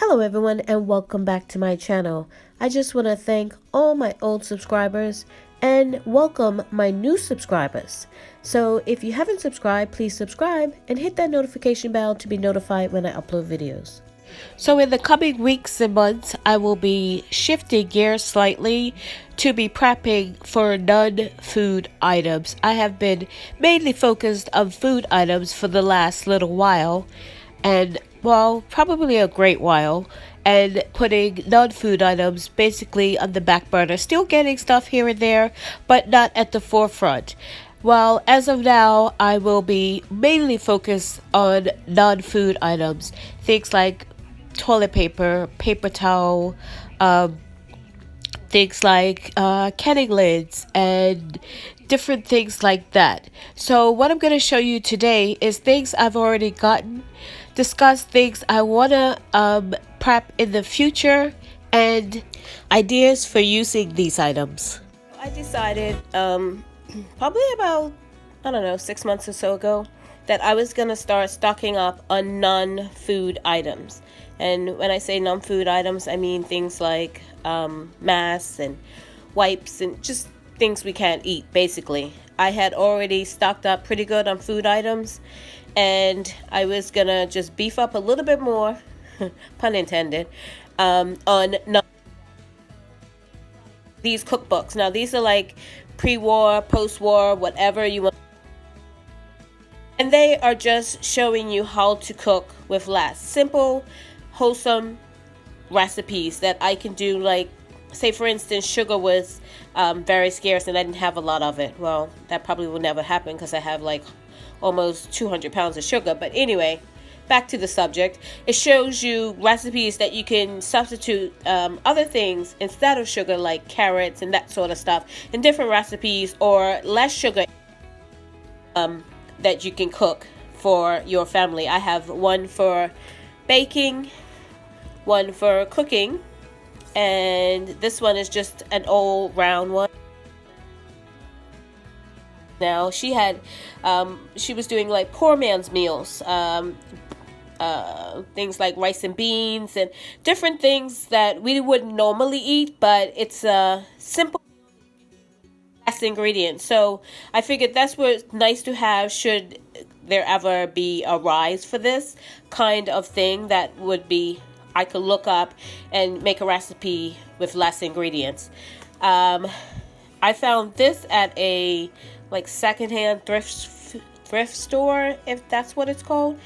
Hello everyone and welcome back to my channel. I just want to thank all my old subscribers and welcome my new subscribers. So if you haven't subscribed, please subscribe and hit that notification bell to be notified when I upload videos. So in the coming weeks and months, I will be shifting gears slightly to be prepping for non-food items. I have been mainly focused on food items for the last little while, and well, probably a great while, and putting non-food items basically on the back burner. Still getting stuff here and there, but not at the forefront. Well, as of now, I will be mainly focused on non-food items. Things like toilet paper, paper towel, things like canning lids, and different things like that. So what I'm going to show you today is things I've already gotten, discuss things I want to prep in the future, and ideas for using these items. I decided probably about, I don't know, 6 months or so ago that I was going to start stocking up on non-food items. And when I say non-food items, I mean things like masks and wipes and just things we can't eat, basically. I had already stocked up pretty good on food items, and I was going to just beef up a little bit more, pun intended, on these cookbooks. Now, these are like pre-war, post-war, whatever you want. And they are just showing you how to cook with less. Simple, wholesome recipes that I can do. Like, say for instance, sugar was very scarce and I didn't have a lot of it. Well, that probably will never happen because I have like almost 200 pounds of sugar. But anyway, back to the subject. It shows you recipes that you can substitute other things instead of sugar, like carrots and that sort of stuff, in different recipes, or less sugar that you can cook for your family. I have one for baking, one for cooking, and this one is just an old round one. Now she was doing like poor man's meals, things like rice and beans and different things that we wouldn't normally eat, but it's a simple ingredients. So I figured that's what's nice to have should there ever be a rise for this kind of thing. That would be, I could look up and make a recipe with less ingredients. I found this at a like secondhand thrift store, if that's what it's called.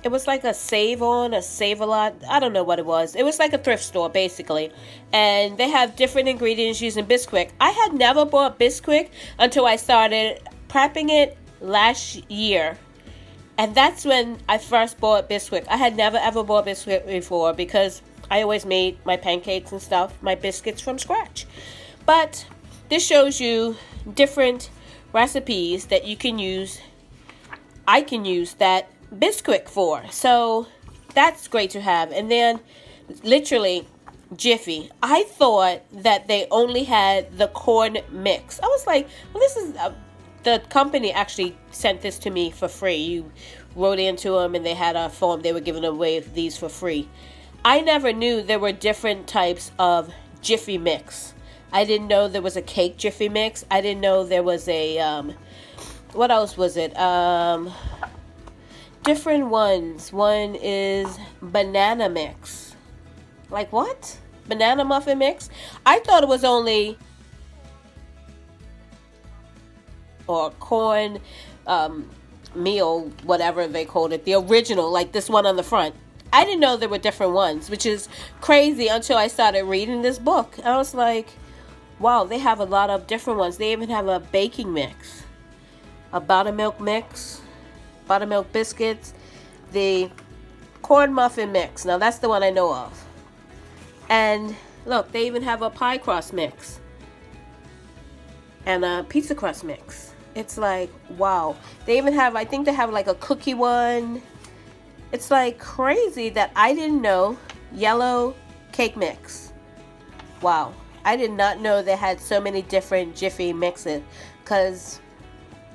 It was like a Save-A-Lot. I don't know what it was. It was like a thrift store, basically. And they have different ingredients using Bisquick. I had never bought Bisquick until I started prepping it last year. And that's when I first bought Bisquick. I had never ever bought Bisquick before because I always made my pancakes and stuff, my biscuits from scratch. But this shows you different recipes that you can use. I can use that Bisquick for, so that's great to have. And then literally Jiffy. I thought that they only had the corn mix. I was like, well, this is the company actually sent this to me for free. You wrote into them and they had a form. They were giving away these for free. I never knew there were different types of Jiffy mix. I didn't know there was a cake Jiffy mix. I didn't know there was a what else was it? Different ones. One is banana mix. Like what? Banana muffin mix? I thought it was only or corn meal, whatever they called it, the original, like this one on the front. I didn't know there were different ones, which is crazy until I started reading this book. I was like, wow, they have a lot of different ones. They even have a baking mix, a buttermilk mix, buttermilk biscuits, the corn muffin mix. Now that's the one I know of. And look, they even have a pie crust mix and a pizza crust mix. It's like, wow. They even have, I think they have like a cookie one. It's like crazy that I didn't know. Yellow cake mix. Wow. I did not know they had so many different Jiffy mixes, because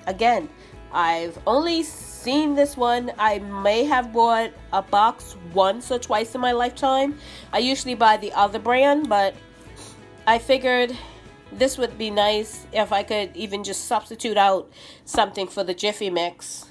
again, I've only seen this one. I may have bought a box once or twice in my lifetime. I usually buy the other brand, but I figured this would be nice if I could even just substitute out something for the Jiffy mix.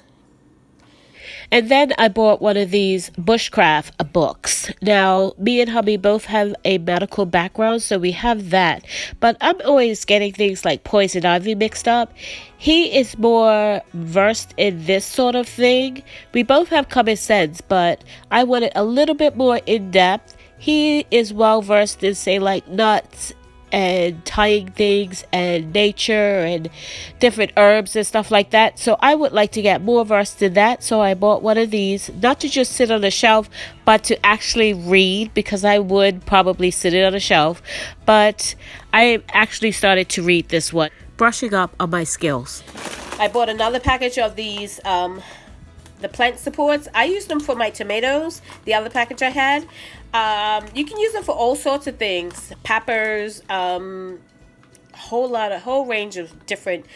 And then I bought one of these bushcraft books. Now, me and hubby both have a medical background, so we have that. But I'm always getting things like poison ivy mixed up. He is more versed in this sort of thing. We both have common sense, but I wanted a little bit more in depth. He is well versed in, say, like nuts and tying things and nature and different herbs and stuff like that. So I would like to get more versed in that. So I bought one of these, not to just sit on the shelf, but to actually read, because I would probably sit it on a shelf. But I actually started to read this one, brushing up on my skills. I bought another package of these the plant supports. I used them for my tomatoes, the other package I had. You can use them for all sorts of things, peppers, whole range of different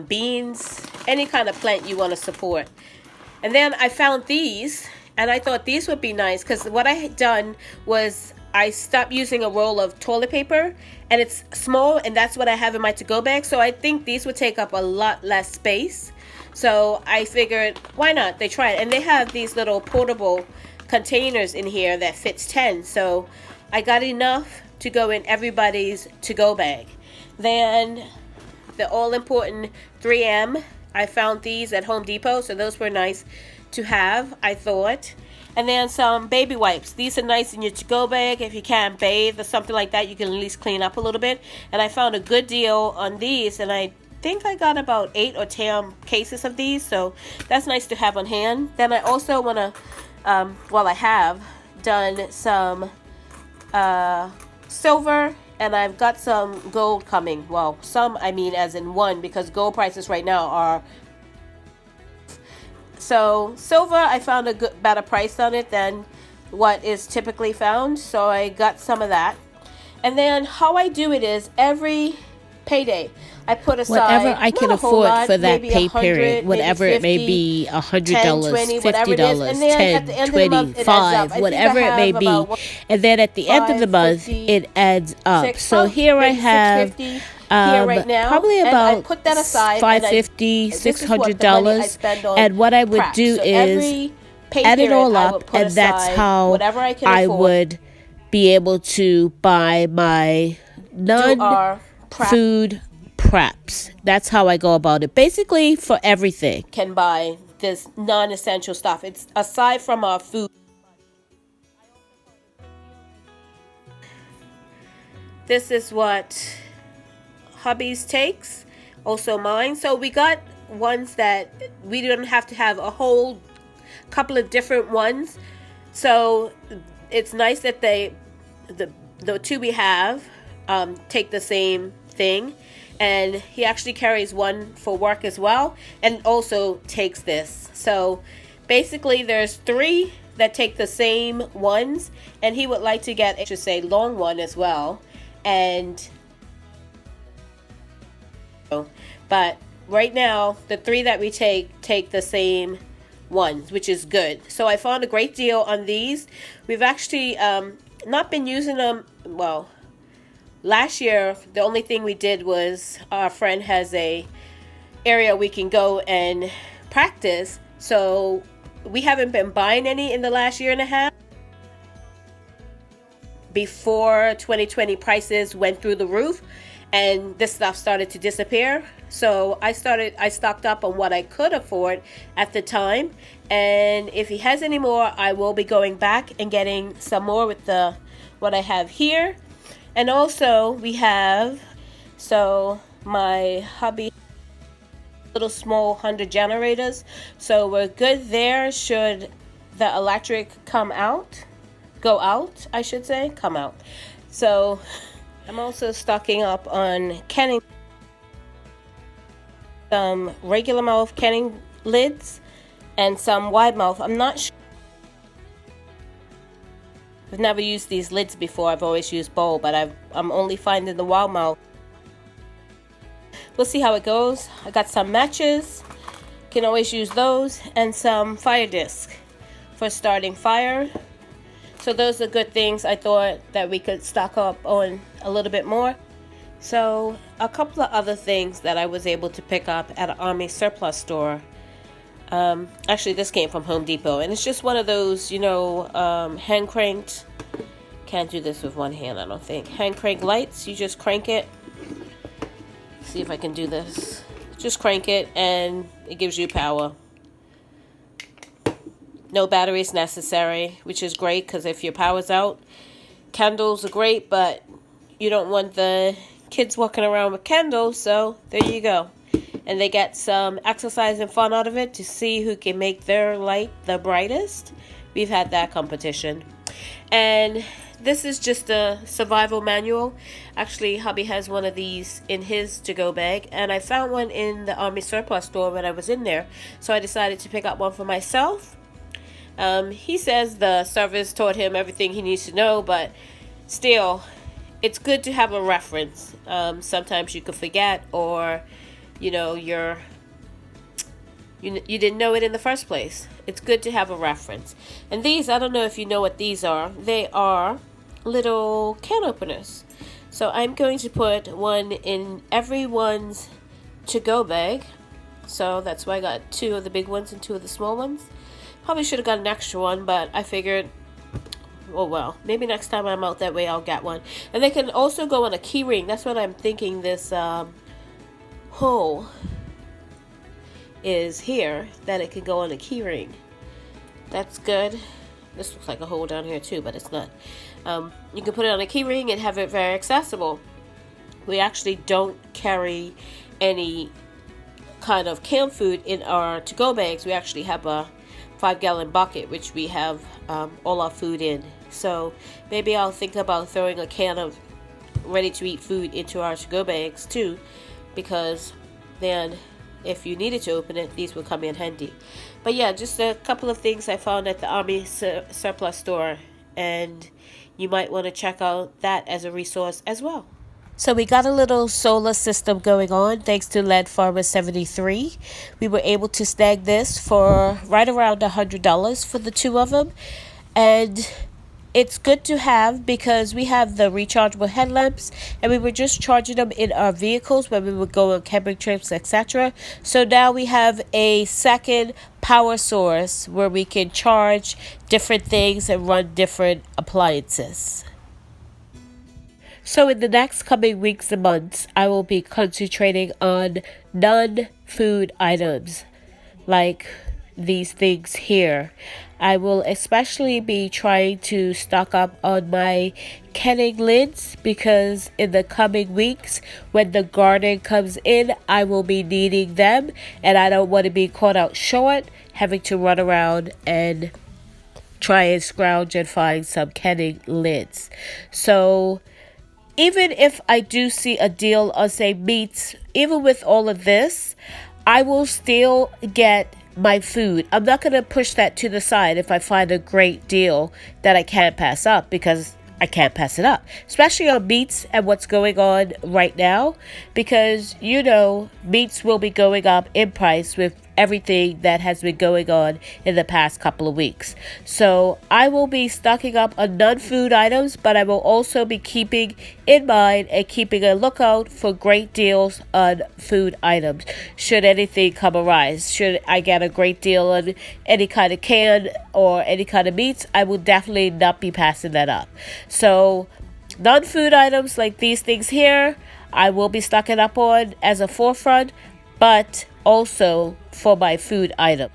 beans, any kind of plant you want to support. And then I found these, and I thought these would be nice, because what I had done was I stopped using a roll of toilet paper, and it's small, and that's what I have in my to-go bag. So I think these would take up a lot less space. So I figured, why not? They try it. And they have these little portable containers in here that fits 10. So I got enough to go in everybody's to-go bag. Then the all-important 3M. I found these at Home Depot. So those were nice to have, I thought. And then some baby wipes. These are nice in your to-go bag. If you can't bathe or something like that, you can at least clean up a little bit. And I found a good deal on these, and I think I got about 8 or 10 cases of these, so that's nice to have on hand. Then I also want to, I have done some silver, and I've got some gold coming. Well, some, I mean as in one, because gold prices right now are... So silver, I found a good, better price on it than what is typically found, so I got some of that. And then how I do it is every payday I put aside whatever I can afford for that pay period, whatever it may be, $100, $50, $10, $20, $5, whatever it may be, and then at the end of the month it adds up. So here I have probably about $550, $600, and what I would do is add it all up, and that's how I would be able to buy my non-food preps. That's how I go about it. Basically, for everything. Can buy this non-essential stuff. It's aside from our food. This is what hubby's takes. Also mine. So we got ones that we don't have to have a whole couple of different ones. So it's nice that the two we have take the same thing. And he actually carries one for work as well, and also takes this. So basically there's 3 that take the same ones, and he would like to get, I should say, long one as well. And but right now the 3 that we take the same ones, which is good. So I found a great deal on these. We've actually not been using them. Well, last year, the only thing we did was our friend has a area we can go and practice. So we haven't been buying any in the last year and a half. Before 2020 prices went through the roof and this stuff started to disappear. So I stocked up on what I could afford at the time. And if he has any more, I will be going back and getting some more with what I have here. And also we have, so my hubby, little small 100 generators. So we're good there should the electric go out, I should say, come out. So I'm also stocking up on canning, some regular mouth canning lids and some wide mouth. I'm not sure. I've never used these lids before. I've always used bowl, but I'm only finding the wide mouth. We'll see how it goes. I got some matches, can always use those, and some fire disc for starting fire. So those are good things I thought that we could stock up on a little bit more. So a couple of other things that I was able to pick up at an Army surplus store. Actually, this came from Home Depot, and it's just one of those, you know, hand cranked. Can't do this with one hand, I don't think. Hand crank lights. You just crank it. See if I can do this. Just crank it, and it gives you power. No batteries necessary, which is great because if your power's out, candles are great, but you don't want the kids walking around with candles, so there you go. And they get some exercise and fun out of it to see who can make their light the brightest. We've had that competition. And this is just a survival manual. Actually, hubby has one of these in his to-go bag, and I found one in the Army surplus store when I was in there, so I decided to pick up one for myself. He says the service taught him everything he needs to know, but still, it's good to have a reference. Sometimes you could forget, or you know, you didn't know it in the first place. It's good to have a reference. And these, I don't know if you know what these are. They are little can openers. So I'm going to put one in everyone's to-go bag. So that's why I got 2 of the big ones and 2 of the small ones. Probably should have got an extra one, but I figured, oh well, maybe next time I'm out that way I'll get one. And they can also go on a key ring. That's what I'm thinking this hole is here, that it can go on a key ring. That's good. This looks like a hole down here too, but it's not. You can put it on a key ring and have it very accessible. We actually don't carry any kind of canned food in our to-go bags. We actually have a 5-gallon bucket which we have all our food in. So maybe I'll think about throwing a can of ready-to-eat food into our to-go bags too, because then if you needed to open it, these will come in handy. But yeah, just a couple of things I found at the Army surplus store, and you might want to check out that as a resource as well. So we got a little solar system going on thanks to LED Farmer 73. We were able to snag this for right around $100 for the 2 of them, and it's good to have because we have the rechargeable headlamps, and we were just charging them in our vehicles when we would go on camping trips, etc. So now we have a second power source where we can charge different things and run different appliances. So in the next coming weeks and months, I will be concentrating on non-food items like these things here. I will especially be trying to stock up on my canning lids because in the coming weeks when the garden comes in, I will be needing them, and I don't want to be caught out short having to run around and try and scrounge and find some canning lids. So even if I do see a deal on, say, meats, even with all of this, I will still get my food. I'm not going to push that to the side if I find a great deal that I can't pass up, because I can't pass it up, especially on meats and what's going on right now, because you know meats will be going up in price with everything that has been going on in the past couple of weeks. So I will be stocking up on non-food items, but I will also be keeping in mind and keeping a lookout for great deals on food items. Should anything come arise, should I get a great deal on any kind of can or any kind of meats, I will definitely not be passing that up. So non-food items like these things here, I will be stocking up on as a forefront, but also for my food item.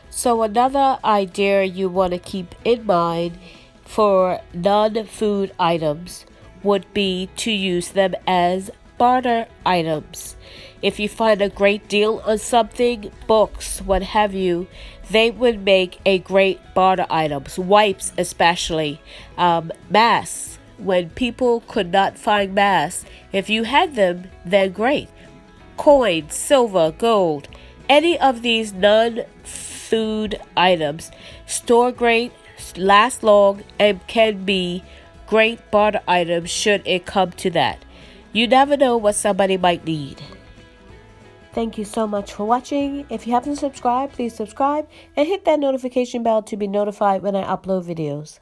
So another idea you want to keep in mind for non-food items would be to use them as barter items. If you find a great deal on something, books, what have you, they would make a great barter items. Wipes especially, masks. When people could not find masks, if you had them, then great. Coins, silver, gold, any of these non-food items store great, last long, and can be great barter items should it come to that. You never know what somebody might need. Thank you so much for watching. If you haven't subscribed, please subscribe and hit that notification bell to be notified when I upload videos.